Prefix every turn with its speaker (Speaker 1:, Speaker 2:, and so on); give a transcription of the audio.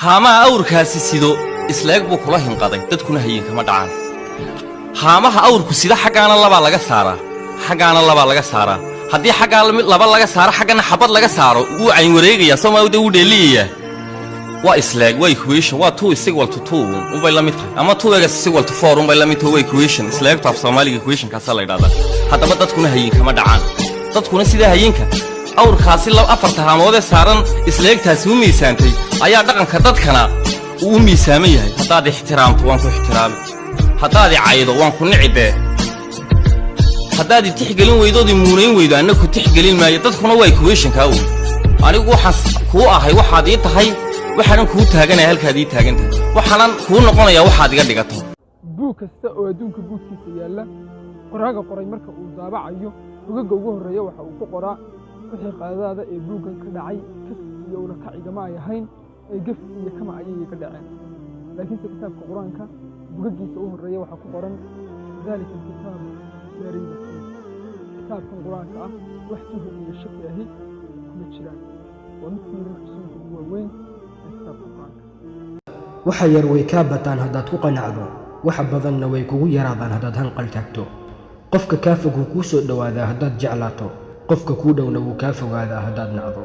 Speaker 1: haamaha awrkaasi sido isleeg buu kula hinqaday dadkuna hayin kama dhacaan haamaha awrku sida xaggaana labaa laga saaraa xaggaana labaa laga saaraa haddii xaggaa laba laga saaro xaggana xabad laga saaro wuu cayn wareegayaa soomaalida wuu dheeliyayaa waa isleeg waa equation waa two is equal to two unbay la mid tahay ama two egas is equal to four unbay la mid tahay waa equation isleegta af soomaaliga equationkaasaa la yidhahdaa haddaba dadkuna hayin kama dhacaan dadkuna sidaa hayinka awrkaasi afarta haamoodee saaran isleegtaasi u miisaantay ayaa dhaqanka dadkana uu u miisaaman yahay haddaad ixtiraamto waan ku ixtiraami haddaad caydo waan ku nicibee haddaad tixgelin weydoodii muunayn weydo anna ku tixgelin maayo dadkuna waa equationkaa wey anigu waxaan kuu ahay waxaad ii tahay waxaanan kuu taaganaya halkaad ii taagan tahay waxaanan kuu noqonayaa waxaad iga dhigato
Speaker 2: buug kasta oo adduunka guudkiisa yaalla qoraaga qoray marka uu daabacayo rugagga ugu horreeya waxa uu ku qoraa wixii qaadadaada ee buuggan ka dhacay kaf iyo ula kacigama ay ahayn ee gef iyo kama ayay ka dhaceen laakiinse kitaabka qur-aanka bugaggiisa u horreeya waxaa ku qoran daalika alkitaabu laa rayba fiih kitaabkan qur-aanka ah wax tuhum iyo shaki ahi kuma jiraan waa mid kamid xusuunka ugu waaweyn ee kitaabka qur-aanka
Speaker 3: waxa yar way kaa bataan haddaad ku qanacdo waxa badanna way kugu yaraadaan haddaad hanqal taagto qofka kaa fog wuu kuu soo dhowaadaa haddaad jeclaato qofka kuu dhowna wuu kaa fogaadaa haddaad nacdo